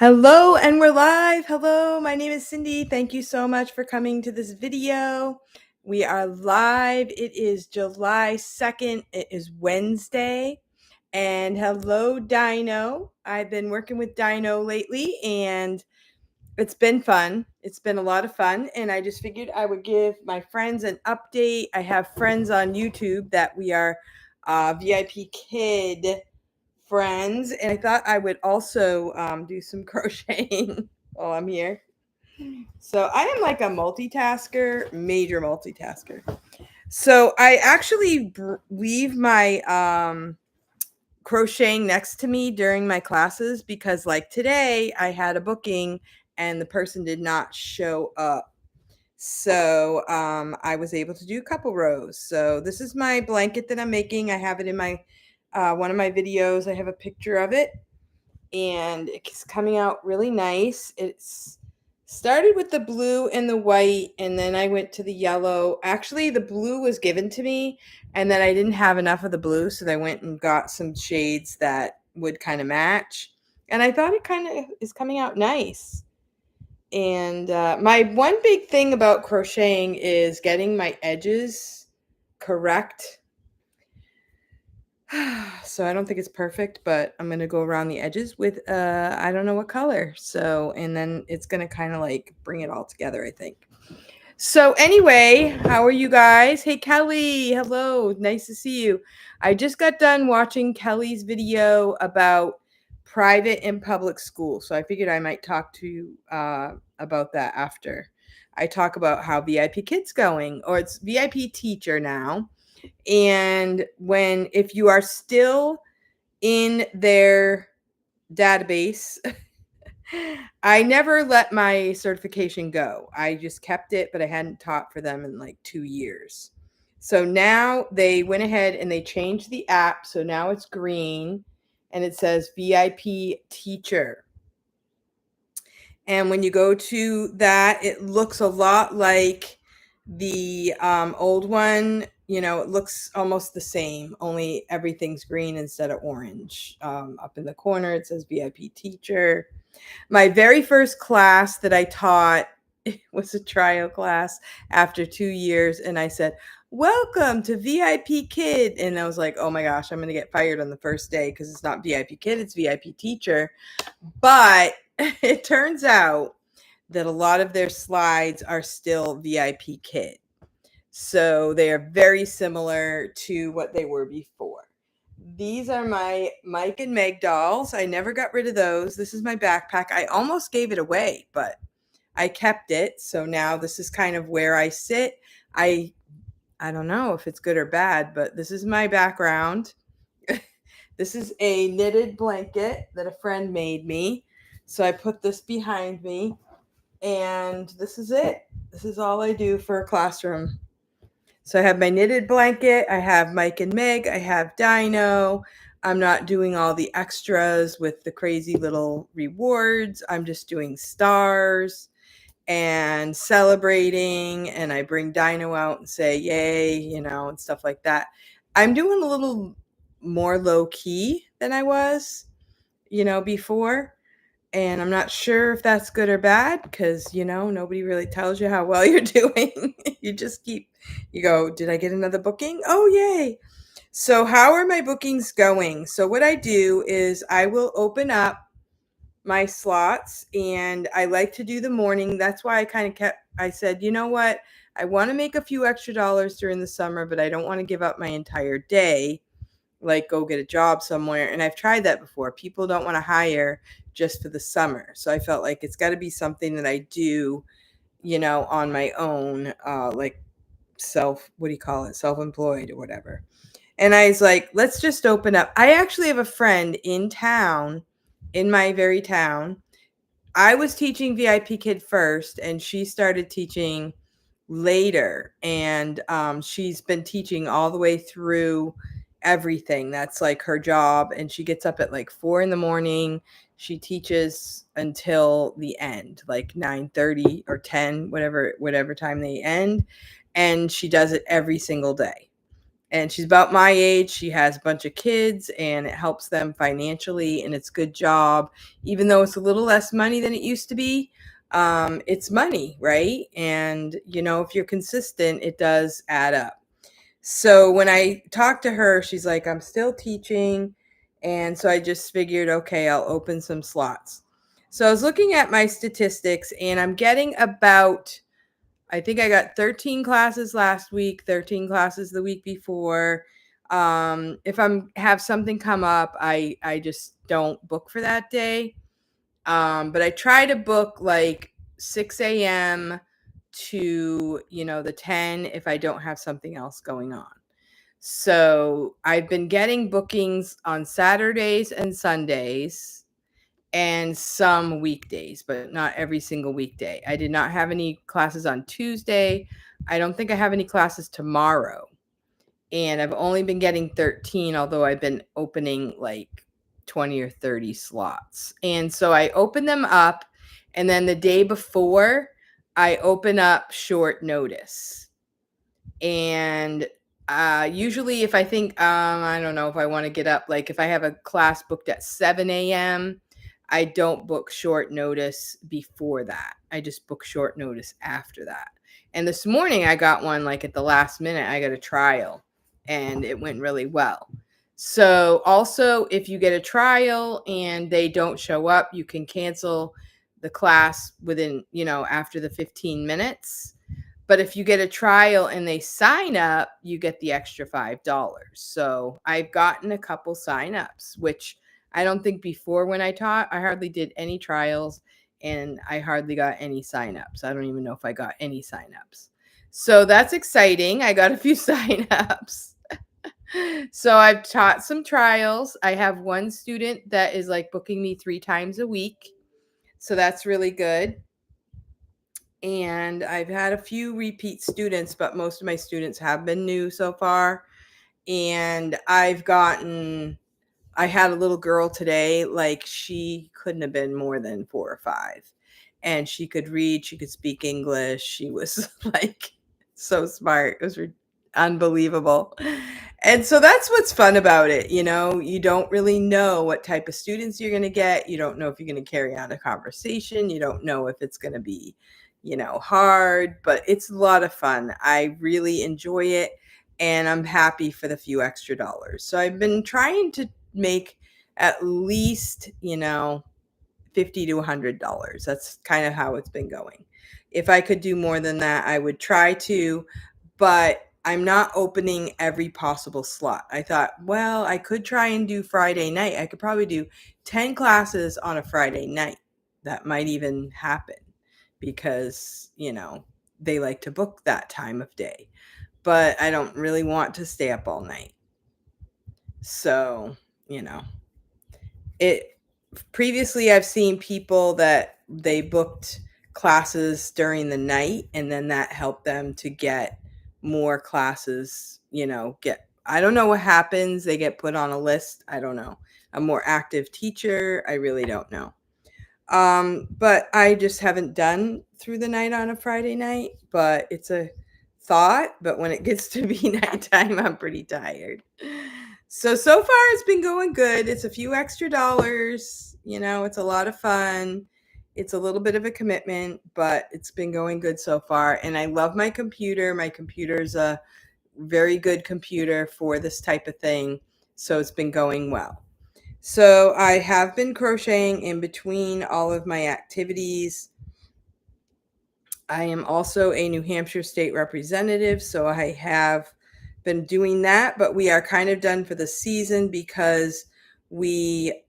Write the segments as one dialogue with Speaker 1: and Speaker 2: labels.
Speaker 1: Hello, and we're live. Hello, my name is Cindy. Thank you so much for coming to this video. We are live. It is July 2nd. It is Wednesday. And hello, Dino. I've been working with Dino lately, and it's been fun. It's been a lot of fun, and I just figured I would give my friends an update. I have friends on YouTube that we are VIPkid friends, and I thought I would also do some crocheting while I'm here. So I am like a multitasker, major multitasker. So I actually leave my crocheting next to me during my classes because, like today, I had a booking and the person did not show up. So I was able to do a couple rows. So this is my blanket that I'm making. I have it in my one of my videos. I have a picture of it, and it's coming out really nice. It's started with the blue and the white, and then I went to the yellow. Actually, the blue was given to me, and then I didn't have enough of the blue, so I went and got some shades that would kind of match. And I thought it kind of is coming out nice. And my one big thing about crocheting is getting my edges correct. So I don't think it's perfect, but I'm going to go around the edges with, I don't know what color. So, and then it's going to kind of like bring it all together, I think. So anyway, how are you guys? Hey, Kelly. Hello. Nice to see you. I just got done watching Kelly's video about private and public school. So I figured I might talk to you about that after I talk about how VIPkid's going, or it's VIPTeacher now. And if you are still in their database, I never let my certification go. I just kept it, but I hadn't taught for them in like 2 years. So now they went ahead and they changed the app. So now it's green and it says VIPTeacher. And when you go to that, it looks a lot like the old one. You know, it looks almost the same, only everything's green instead of orange. Up in the corner, it says VIPTeacher. My very first class that I taught was a trial class after 2 years. And I said, welcome to VIPkid. And I was like, oh my gosh, I'm going to get fired on the first day because it's not VIPkid, it's VIPTeacher. But it turns out that a lot of their slides are still VIPkid. So they are very similar to what they were before. These are my Mike and Meg dolls. I never got rid of those. This is my backpack. I almost gave it away, but I kept it. So now this is kind of where I sit. I don't know if it's good or bad, but this is my background. This is a knitted blanket that a friend made me. So I put this behind me, and this is it. This is all I do for a classroom. So I have my knitted blanket, I have Mike and Meg, I have Dino. I'm not doing all the extras with the crazy little rewards. I'm just doing stars and celebrating, and I bring Dino out and say, yay, you know, and stuff like that. I'm doing a little more low key than I was, you know, before. And I'm not sure if that's good or bad because, you know, nobody really tells you how well you're doing. You just you go, did I get another booking? Oh, yay. So how are my bookings going? So what I do is I will open up my slots, and I like to do the morning. That's why I said, you know what? I want to make a few extra dollars during the summer, but I don't want to give up my entire day, like go get a job somewhere. And I've tried that before. People don't want to hire just for the summer. So I felt like it's got to be something that I do, you know, on my own, like self-employed or whatever. And I was like, let's just open up. I actually have a friend in town, in my very town. I was teaching VIPkid first, and she started teaching later. And she's been teaching all the way through everything. That's like her job. And she gets up at like 4 a.m. She teaches until the end, like 9:30 or 10, whatever time they end. And she does it every single day. And she's about my age. She has a bunch of kids, and it helps them financially, and it's a good job. Even though it's a little less money than it used to be, it's money, right? And, if you're consistent, it does add up. So when I talked to her, she's like, I'm still teaching. And so I just figured, okay, I'll open some slots. So I was looking at my statistics, and I'm getting about, I think I got 13 classes last week, 13 classes the week before. If I'm have something come up, I just don't book for that day. But I try to book like 6 a.m. to, the 10 if I don't have something else going on. So I've been getting bookings on Saturdays and Sundays and some weekdays, but not every single weekday. I did not have any classes on Tuesday. I don't think I have any classes tomorrow. And I've only been getting 13, although I've been opening like 20 or 30 slots. And so I open them up, and then the day before, I open up short notice. And usually if I think, I don't know if I want to get up, like if I have a class booked at 7 a.m., I don't book short notice before that. I just book short notice after that. And this morning I got one like at the last minute. I got a trial and it went really well. So also, if you get a trial and they don't show up, you can cancel the class within, after the 15 minutes. But if you get a trial and they sign up, you get the extra $5. So I've gotten a couple signups, which I don't think before when I taught, I hardly did any trials and I hardly got any signups. I don't even know if I got any signups. So that's exciting. I got a few signups. So I've taught some trials. I have one student that is like booking me 3 times a week. So that's really good. And I've had a few repeat students, but most of my students have been new so far. And I had a little girl today, like she couldn't have been more than 4 or 5. And she could read, she could speak English. She was like so smart. It was unbelievable. And so that's what's fun about it. You don't really know what type of students you're going to get. You don't know if you're going to carry on a conversation. You don't know if it's going to be, hard, but it's a lot of fun. I really enjoy it and I'm happy for the few extra dollars. So I've been trying to make at least, $50 to $100. That's kind of how it's been going. If I could do more than that, I would try to, but I'm not opening every possible slot. I thought, well, I could try and do Friday night. I could probably do 10 classes on a Friday night. That might even happen because, they like to book that time of day. But I don't really want to stay up all night. So, previously I've seen people that they booked classes during the night and then that helped them to get more classes, I don't know what happens. They get put on a list. I don't know. A more active teacher. I really don't know. But I just haven't done through the night on a Friday night, but it's a thought. But when it gets to be nighttime, I'm pretty tired. So far it's been going good. It's a few extra dollars, it's a lot of fun. It's a little bit of a commitment, but it's been going good so far. And I love my computer. My computer's a very good computer for this type of thing. So it's been going well. So I have been crocheting in between all of my activities. I am also a New Hampshire state representative, so I have been doing that, but we are kind of done for the season because we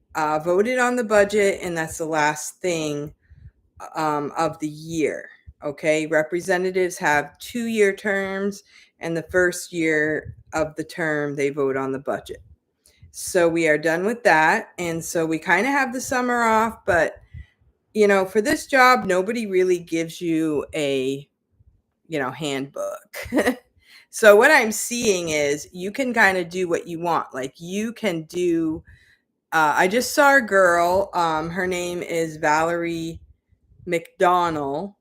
Speaker 1: voted on the budget and that's the last thing of the year. Okay, representatives have 2-year terms and the first year of the term they vote on the budget. So we are done with that. And so we kind of have the summer off, but for this job, nobody really gives you a, handbook. So what I'm seeing is you can kind of do what you want. Like you can do, I just saw a girl, her name is Valerie McDonald,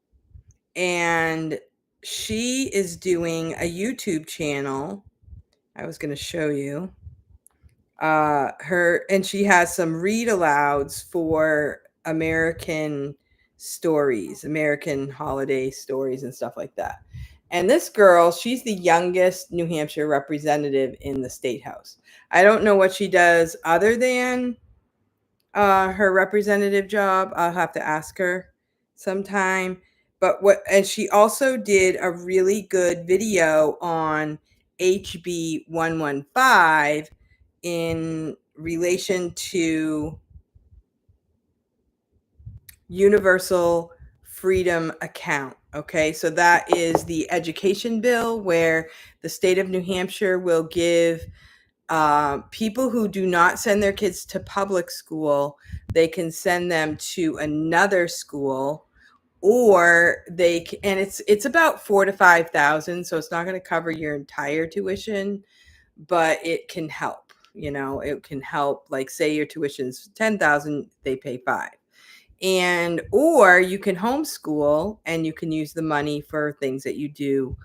Speaker 1: and she is doing a YouTube channel. I was going to show you her, and she has some read alouds for American stories, American holiday stories and stuff like that. And this girl, she's the youngest New Hampshire representative in the state house. I don't know what she does other than her representative job. I'll have to ask her sometime. But and she also did a really good video on HB 115 in relation to universal freedom account. Okay, so that is the education bill where the state of New Hampshire will give people who do not send their kids to public school, they can send them to another school, or and it's about 4,000 to 5,000, so it's not going to cover your entire tuition, but it can help. You know, it can help. Like, say your tuition's 10,000, they pay 5. And or you can homeschool and you can use the money for things that you do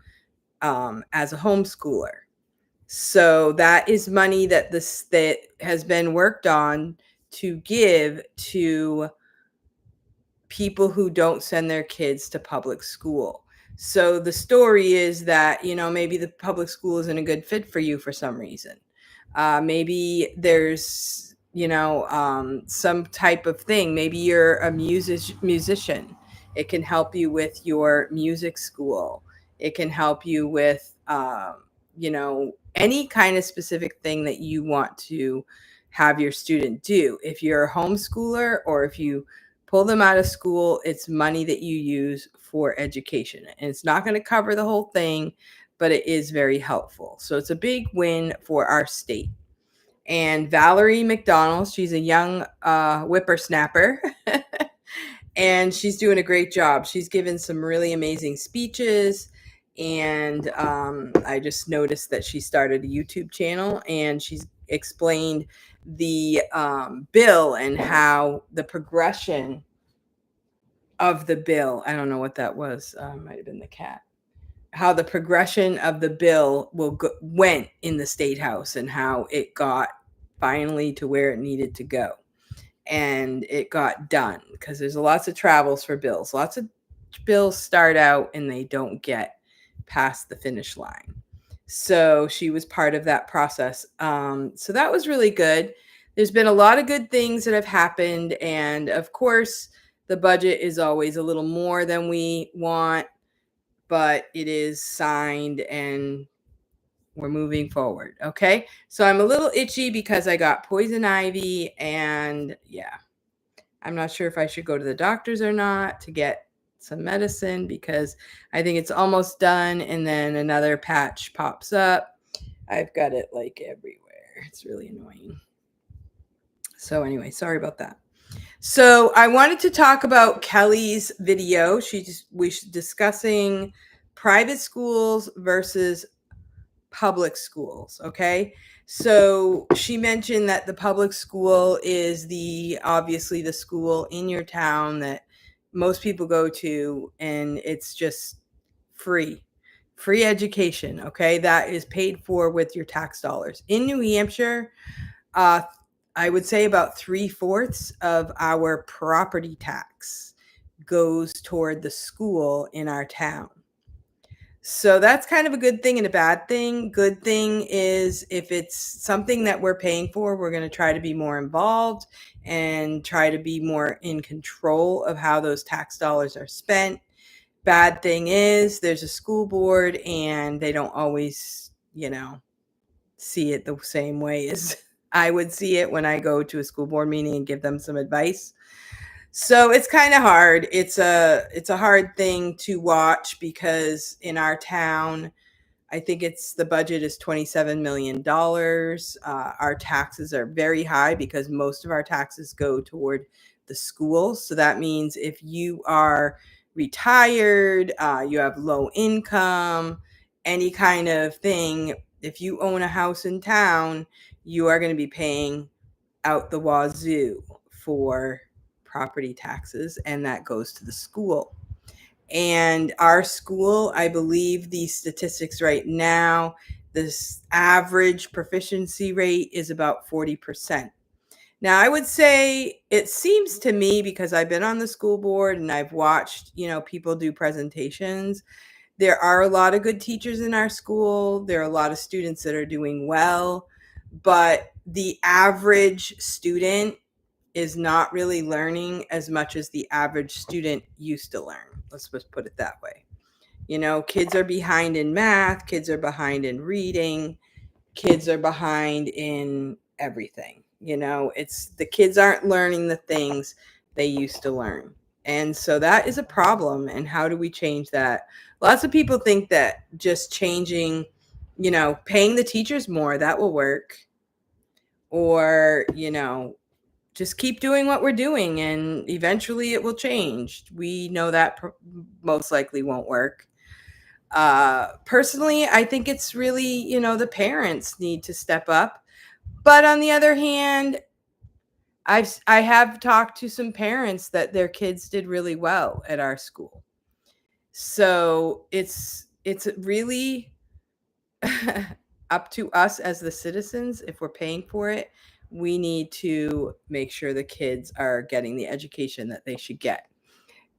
Speaker 1: as a homeschooler. So that is money that that has been worked on to give to people who don't send their kids to public school. So the story is that, you know, maybe the public school isn't a good fit for you for some reason. Maybe there's, you know, some type of thing. Maybe you're a musician. It can help you with your music school. It can help you with, you know, any kind of specific thing that you want to have your student do. If you're a homeschooler or if you pull them out of school, it's money that you use for education. And it's not going to cover the whole thing, but it is very helpful. So it's a big win for our state. And Valerie McDonald, she's a young whippersnapper, and she's doing a great job. She's given some really amazing speeches. And I just noticed that she started a YouTube channel, and she's explained the bill and how the progression of the bill. I don't know what that was. Might have been the cat. How the progression of the bill went in the state house and how it got finally to where it needed to go. And it got done, because there's lots of travels for bills. Lots of bills start out and they don't get past the finish line. So she was part of that process. So that was really good. There's been a lot of good things that have happened. And of course, the budget is always a little more than we want, but it is signed and we're moving forward. Okay. So I'm a little itchy because I got poison ivy, and yeah, I'm not sure if I should go to the doctor's or not to get some medicine, because I think it's almost done and then another patch pops up. I've got it like everywhere. It's really annoying. So anyway, sorry about that. So I wanted to talk about Kelly's video. We're discussing private schools versus public schools. Okay. So she mentioned that the public school is obviously the school in your town that most people go to, and it's just free education. Okay. That is paid for with your tax dollars. In New Hampshire, I would say about 3/4 of our property tax goes toward the school in our town. So that's kind of a good thing and a bad thing. Good thing is, if it's something that we're paying for, we're going to try to be more involved and try to be more in control of how those tax dollars are spent. Bad thing is, there's a school board and they don't always, you know, see it the same way as I would see it when I go to a school board meeting and give them some advice. So it's kind of hard. It's a hard thing to watch, because in our town, I think the budget is $27 million. Our taxes are very high because most of our taxes go toward the schools. So that means if you are retired, you have low income, any kind of thing, if you own a house in town, you are going to be paying out the wazoo for property taxes, and that goes to the school. And our school, I believe the statistics right now, This average proficiency rate is about 40%. Now, I would say it seems to me, because I've been on the school board and I've watched, people do presentations, there are a lot of good teachers in our school. There are a lot of students that are doing well, but the average student is not really learning as much as the average student used to learn. Let's just put it that way. Kids are behind in math, kids are behind in reading, kids are behind in everything. It's the kids aren't learning the things they used to learn. And so that is a problem. And how do we change that? Lots of people think that just changing, paying the teachers more, that will work. Or, just keep doing what we're doing and eventually it will change. We know that most likely won't work. Personally, I think it's really, the parents need to step up. But on the other hand, I have talked to some parents that their kids did really well at our school. So it's really up to us as the citizens. If we're paying for it, we need to make sure the kids are getting the education that they should get.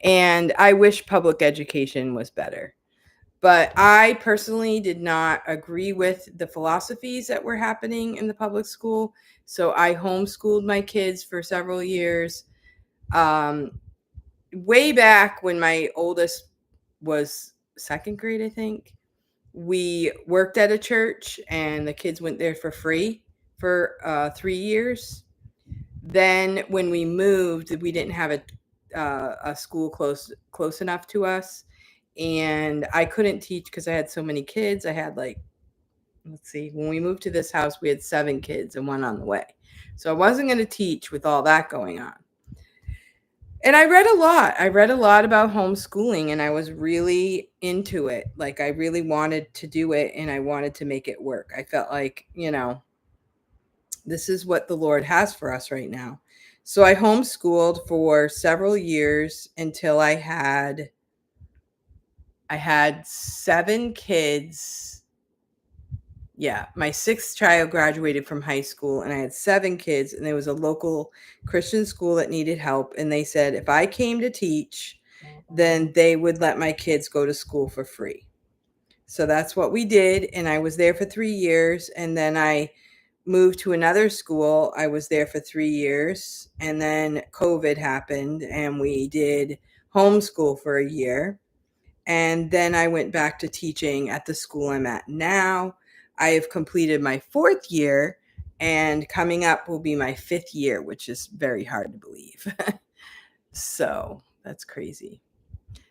Speaker 1: And I wish public education was better. But I personally did not agree with the philosophies that were happening in the public school. So I homeschooled my kids for several years. Way back when my oldest was second grade, I think, we worked at a church and the kids went there for free for 3 years. Then when we moved, we didn't have a school close enough to us. And I couldn't teach because I had so many kids. I had when we moved to this house, we had 7 kids and 1 on the way. So I wasn't going to teach with all that going on. And I read a lot. I read a lot about homeschooling and I was really into it. Like I really wanted to do it and I wanted to make it work. I felt like, this is what the Lord has for us right now. So I homeschooled for several years until I had 7 kids. Yeah, my 6th child graduated from high school and I had 7 kids, and there was a local Christian school that needed help. And they said, if I came to teach, then they would let my kids go to school for free. So that's what we did. And I was there for 3 years. And then I moved to another school. I was there for 3 years. And then COVID happened and we did homeschool for a year. And then I went back to teaching at the school I'm at now. I have completed my 4th year, and coming up will be my 5th year, which is very hard to believe. So that's crazy.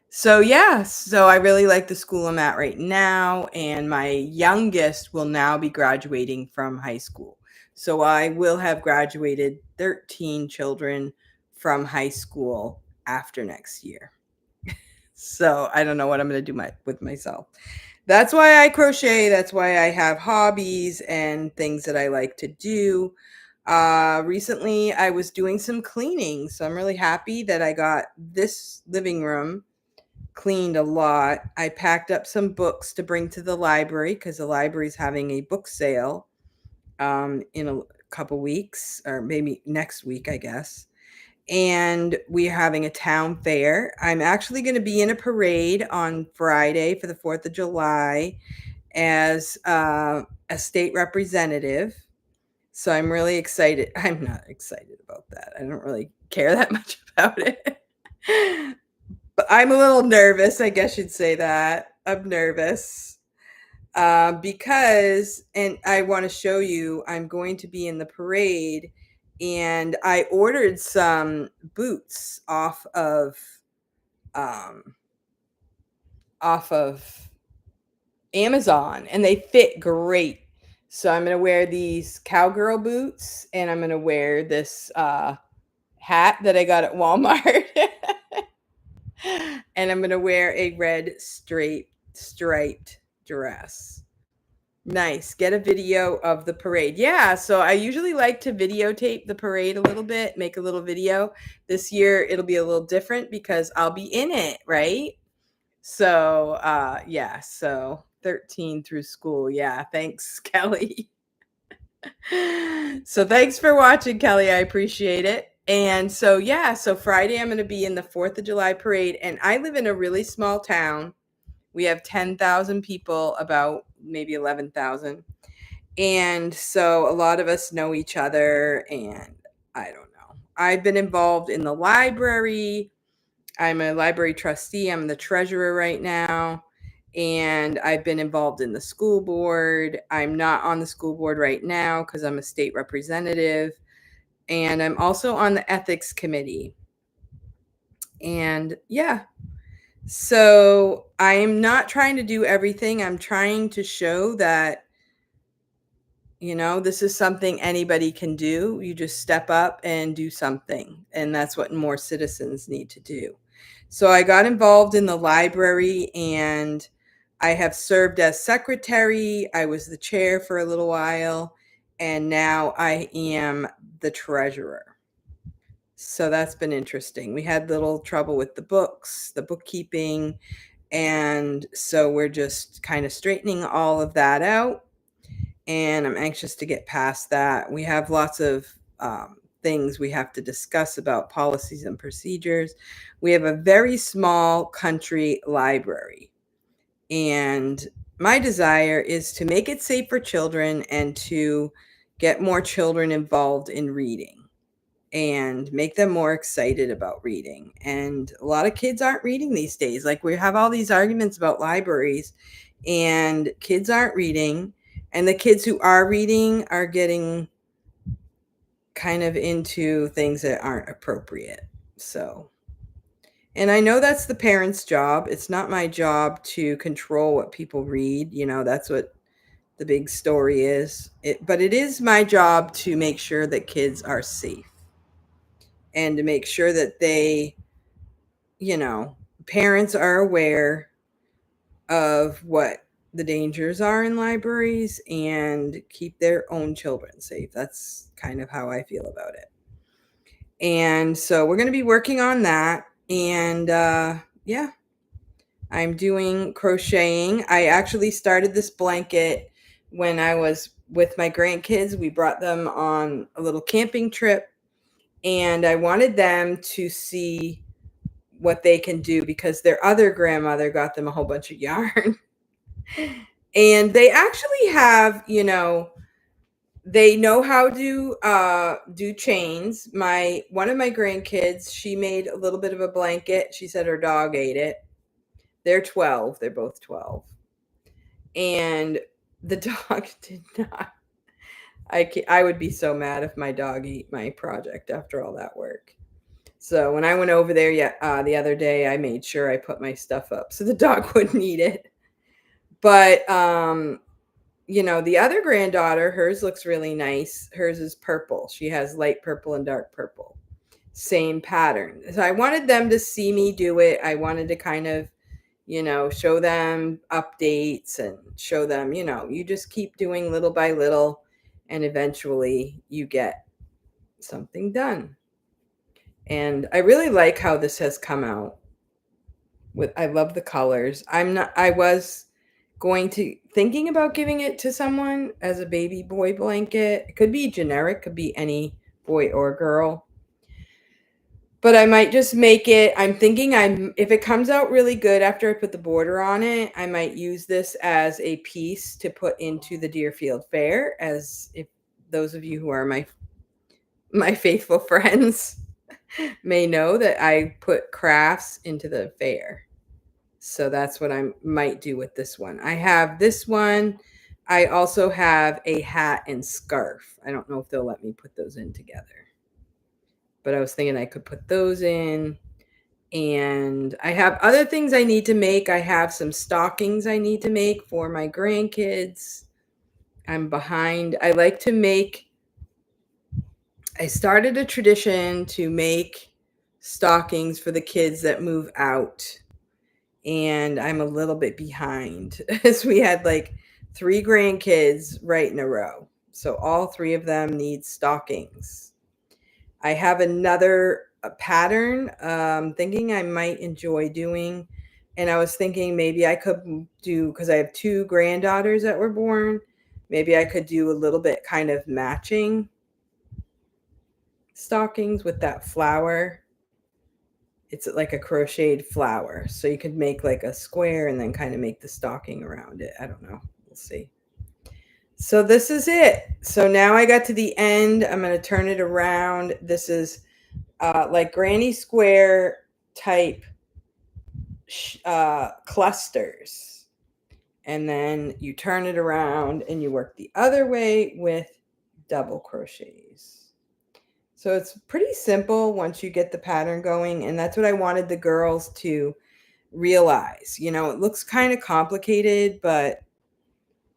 Speaker 1: So yeah, so I really like the school I'm at right now, and my youngest will now be graduating from high school. So I will have graduated 13 children from high school after next year. So I don't know what I'm going to do with myself. That's why I crochet. That's why I have hobbies and things that I like to do. Recently, I was doing some cleaning. So I'm really happy that I got this living room cleaned a lot. I packed up some books to bring to the library because the library is having a book sale in a couple weeks, or maybe next week, I guess. And we're having a town fair. I'm actually going to be in a parade on Friday for the 4th of July as a state representative. So I'm really excited. I'm not excited about that. I don't really care that much about it. But I'm a little nervous, I guess you'd say that. I'm nervous because, and I want to show you, I'm going to be in the parade. And I ordered some boots off of Amazon, and they fit great. So I'm going to wear these cowgirl boots, and I'm going to wear this hat that I got at Walmart. And I'm going to wear a red striped dress. Nice. Get a video of the parade. Yeah, so I usually like to videotape the parade a little bit, make a little video. This year it'll be a little different because I'll be in it, right? So, yeah, so 13 through school. Yeah, thanks, Kelly. So thanks for watching, Kelly. I appreciate it. And so, yeah, so Friday I'm going to be in the 4th of July parade. And I live in a really small town. We have 10,000 people, about maybe 11,000. And so a lot of us know each other. And I don't know. I've been involved in the library. I'm a library trustee. I'm the treasurer right now. And I've been involved in the school board. I'm not on the school board right now because I'm a state representative. And I'm also on the ethics committee. And yeah, so I am not trying to do everything. I'm trying to show that, this is something anybody can do. You just step up and do something. And that's what more citizens need to do. So I got involved in the library and I have served as secretary. I was the chair for a little while, and now I am the treasurer. So that's been interesting. We had little trouble with the books, the bookkeeping, and so we're just kind of straightening all of that out. And I'm anxious to get past that. We have lots of things we have to discuss about policies and procedures. We have a very small country library. And my desire is to make it safe for children and to get more children involved in reading and make them more excited about reading. And a lot of kids aren't reading these days. Like, we have all these arguments about libraries, and kids aren't reading. And the kids who are reading are getting kind of into things that aren't appropriate. So, and I know that's the parents' job. It's not my job to control what people read. That's what the big story is. But it is my job to make sure that kids are safe and to make sure that they, parents are aware of what the dangers are in libraries and keep their own children safe. That's kind of how I feel about it. And so we're going to be working on that. And yeah, I'm doing crocheting. I actually started this blanket when I was with my grandkids. We brought them on a little camping trip, and I wanted them to see what they can do because their other grandmother got them a whole bunch of yarn. And they actually have, they know how to do chains. One of my grandkids, she made a little bit of a blanket. She said her dog ate it. They're 12. They're both 12. And the dog did not. I would be so mad if my dog ate my project after all that work. So when I went over there the other day, I made sure I put my stuff up so the dog wouldn't eat it. But, the other granddaughter, hers looks really nice. Hers is purple. She has light purple and dark purple. Same pattern. So I wanted them to see me do it. I wanted to kind of, show them updates and show them, you just keep doing little by little and eventually you get something done. And I really like how this has come out. I love the colors. I was thinking about giving it to someone as a baby boy blanket. It could be generic, could be any boy or girl. But I might just make it, I'm thinking if it comes out really good after I put the border on it, I might use this as a piece to put into the Deerfield Fair, as if those of you who are my faithful friends may know that I put crafts into the fair. So that's what I might do with this one. I have this one. I also have a hat and scarf. I don't know if they'll let me put those in together. But I was thinking I could put those in. And I have other things I need to make. I have some stockings I need to make for my grandkids. I'm behind. I started a tradition to make stockings for the kids that move out. And I'm a little bit behind as we had like 3 grandkids right in a row. So all 3 of them need stockings. I have another pattern thinking I might enjoy doing, And I was thinking maybe I could do, because I have 2 granddaughters that were born, maybe I could do a little bit kind of matching stockings with that flower. It's like a crocheted flower. So you could make like a square and then kind of make the stocking around it. I don't know. We'll see. So this is it. So now I got to the end. I'm going to turn it around. This is like granny square type clusters. And then you turn it around and you work the other way with double crochets. So it's pretty simple once you get the pattern going. And that's what I wanted the girls to realize. You know, it looks kind of complicated, but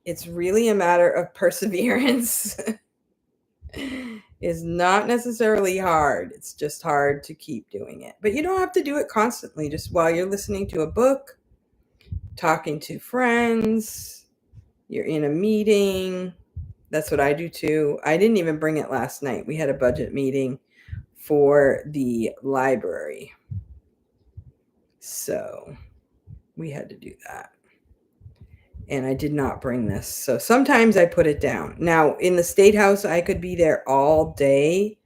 Speaker 1: it's really a matter of perseverance. Is not necessarily hard. It's just hard to keep doing it. But you don't have to do it constantly. Just while you're listening to a book, talking to friends, you're in a meeting. That's what I do too. I didn't even bring it last night. We had a budget meeting for the library. So we had to do that. And I did not bring this. So sometimes I put it down. Now, in the State House, I could be there all day,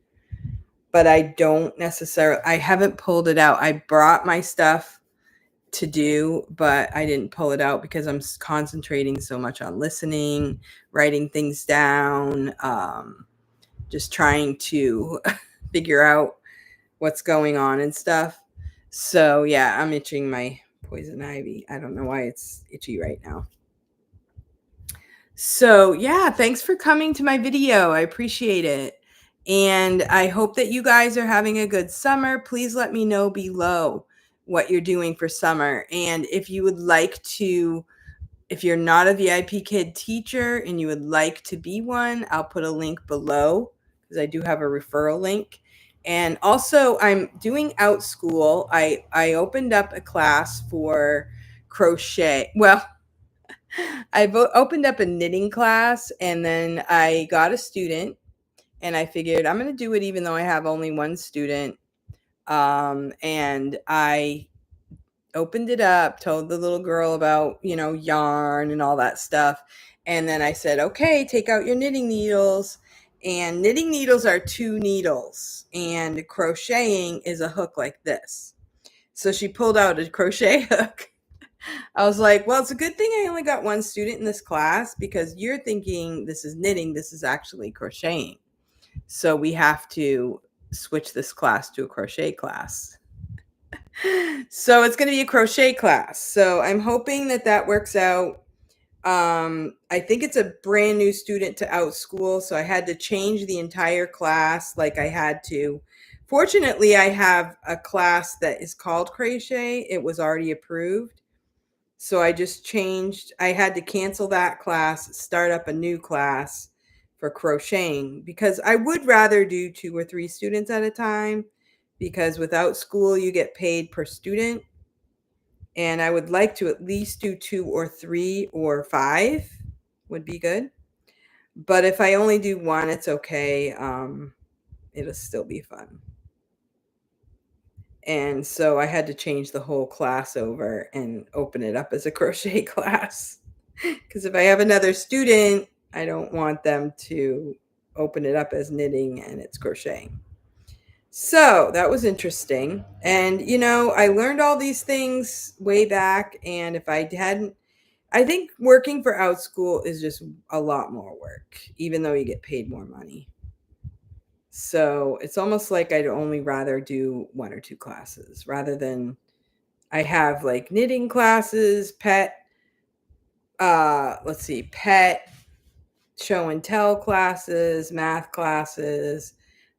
Speaker 1: but I don't necessarily, I haven't pulled it out. I brought my stuff to do, but I didn't pull it out because I'm concentrating so much on listening, writing things down, just trying to figure out what's going on and stuff. So yeah, I'm itching my poison ivy. I don't know why it's itchy right now. So yeah, thanks for coming to my video. I appreciate it. And I hope that you guys are having a good summer. Please let me know below what you're doing for summer. And if you would like to, if you're not a VIPteacher teacher and you would like to be one, I'll put a link below because I do have a referral link. And also I'm doing Outschool. I opened up a class for crochet. Well, I've opened up a knitting class and then I got a student and I figured I'm going to do it even though I have only one student. And I opened it up, told the little girl about, you know, yarn and all that stuff. And then I said, okay, take out your knitting needles. And knitting needles are 2 needles and crocheting is a hook like this. So she pulled out a crochet hook. I was like, well, it's a good thing I only got one student in this class because you're thinking this is knitting. This is actually crocheting. So we have to switch this class to a crochet class. So it's going to be a crochet class. So I'm hoping that that works out. I think it's a brand new student to Outschool. So I had to change the entire class like I had to. Fortunately, I have a class that is called crochet. It was already approved. So I just changed, I had to cancel that class, start up a new class for crocheting because I would rather do 2 or 3 students at a time because with Outschool you get paid per student. And I would like to at least do 2 or 3 or 5 would be good. But if I only do 1, it's okay. It'll still be fun. And so I had to change the whole class over and open it up as a crochet class. Because if I have another student, I don't want them to open it up as knitting and it's crocheting. So that was interesting. And, you know, I learned all these things way back. And if I hadn't, I think working for Outschool is just a lot more work, even though you get paid more money. So it's almost like I'd only rather do 1 or 2 classes rather than I have like knitting classes, pet show and tell classes, math classes.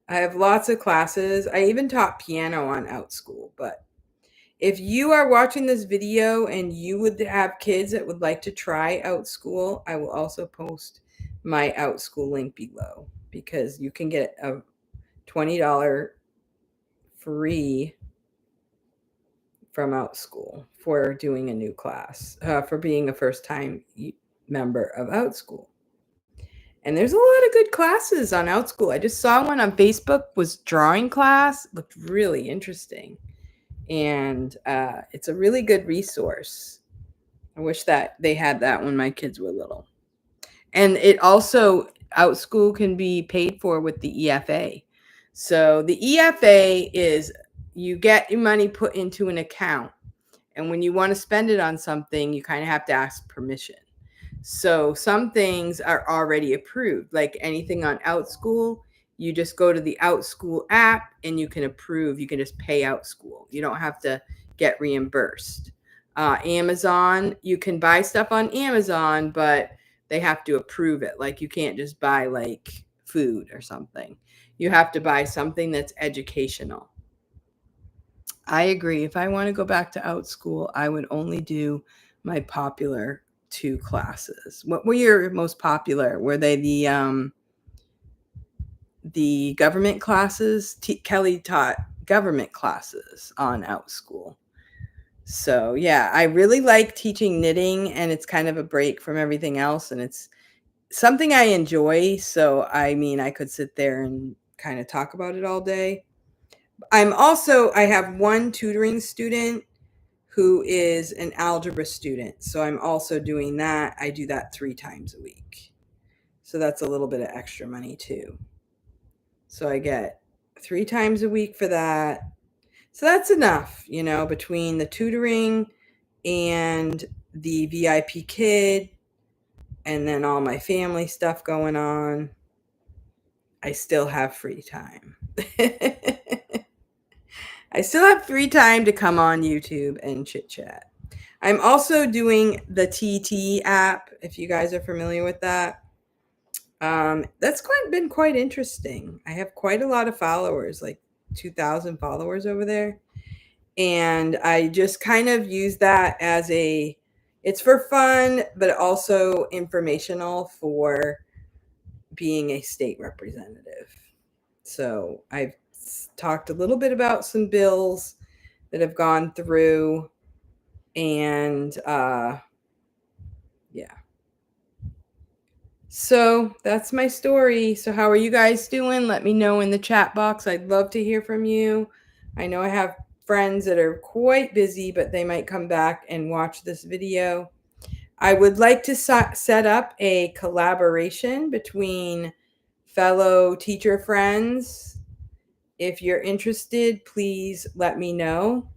Speaker 1: I have lots of classes. I even taught piano on Outschool. But if you are watching this video and you would have kids that would like to try Outschool, I will also post my Outschool link below because you can get a $20 free from Outschool for doing a new class, for being a first-time member of Outschool. And there's a lot of good classes on Outschool. I just saw one on Facebook, was drawing class. Looked really interesting. And it's a really good resource. I wish that they had that when my kids were little. And it also, Outschool can be paid for with the EFA. So the EFA is you get your money put into an account. And when you want to spend it on something, you kind of have to ask permission. So some things are already approved, like anything on Outschool. You just go to the Outschool app and you can approve. You can just pay Outschool. You don't have to get reimbursed. Amazon, you can buy stuff on Amazon, but they have to approve it. Like you can't just buy like food or something. You have to buy something that's educational. I agree. If I want to go back to Outschool, I would only do my popular 2 classes. What were your most popular? Were they the government classes? Kelly taught government classes on Outschool. So yeah, I really like teaching knitting, and it's kind of a break from everything else, and it's something I enjoy. So I mean, I could sit there and kind of talk about it all day. I have one tutoring student who is an algebra student. So I'm also doing that. I do that 3 times a week. So that's a little bit of extra money too. So I get 3 times a week for that. So that's enough, between the tutoring and the VIPTeacher and then all my family stuff going on. I still have free time. I still have free time to come on YouTube and chit chat. I'm also doing the TT app, if you guys are familiar with that. That's been quite interesting. I have quite a lot of followers, like 2,000 followers over there. And I just kind of use that as it's for fun, but also informational for being a state representative. So I've talked a little bit about some bills that have gone through, and yeah. So that's my story. So how are you guys doing? Let me know in the chat box. I'd love to hear from you. I know I have friends that are quite busy, but they might come back and watch this video. I would like to set up a collaboration between fellow teacher friends. If you're interested, please let me know.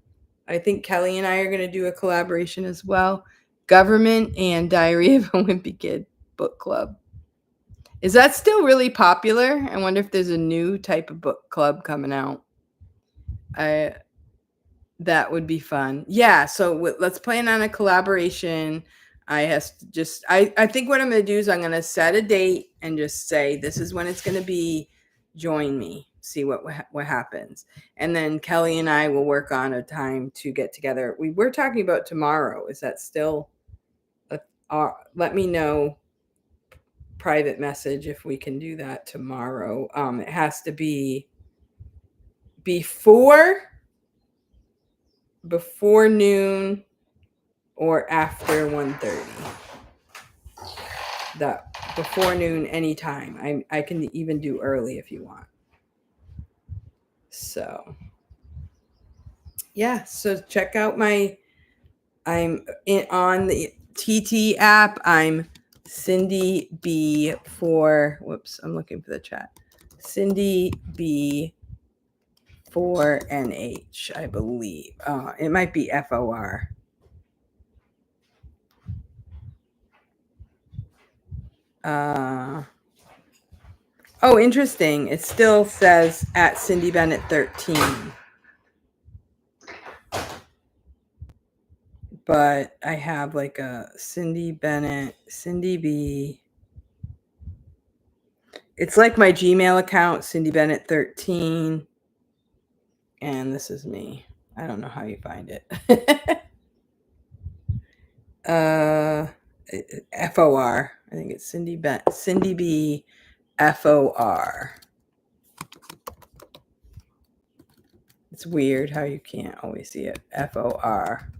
Speaker 1: I think Kelly and I are going to do a collaboration as well. Government and Diary of a Wimpy Kid book club. Is that still really popular? I wonder if there's a new type of book club coming out. That would be fun. Yeah, so let's plan on a collaboration. I think what I'm going to do is I'm going to set a date and just say this is when it's going to be. Join me. See what happens. And then Kelly and I will work on a time to get together. We were talking about tomorrow. Is that still let me know, private message, if we can do that tomorrow. It has to be before noon or after 1:30. That before noon anytime. I can even do early if you want. So yeah, so check out I'm on the TT app. I'm Cindy B I'm looking for the chat. Cindy B 4NH, I believe. It might be FOR. Oh, interesting. It still says at Cindy Bennett 13. But I have like a Cindy Bennett, Cindy B. It's like my Gmail account, Cindy Bennett 13. And this is me. I don't know how you find it. FOR. I think it's Cindy B FOR. It's weird how you can't always see it. FOR.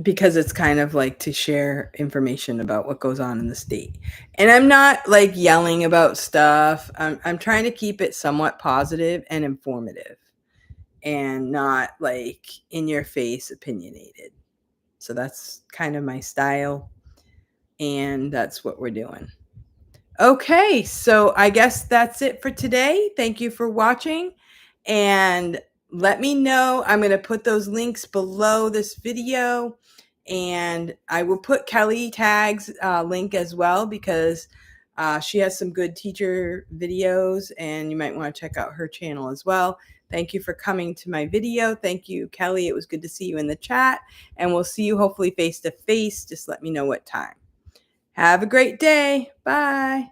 Speaker 1: Because it's kind of like to share information about what goes on in the state. And I'm not like yelling about stuff. I'm trying to keep it somewhat positive and informative. and not like in your face opinionated. So that's kind of my style, and that's what we're doing. Okay, so I guess that's it for today. Thank you for watching, and let me know. I'm going to put those links below this video, and I will put Kelly Tag's link as well, because she has some good teacher videos, and you might want to check out her channel as well. Thank you for coming to my video. Thank you, Kelly. It was good to see you in the chat, and we'll see you hopefully face to face. Just let me know what time. Have a great day. Bye.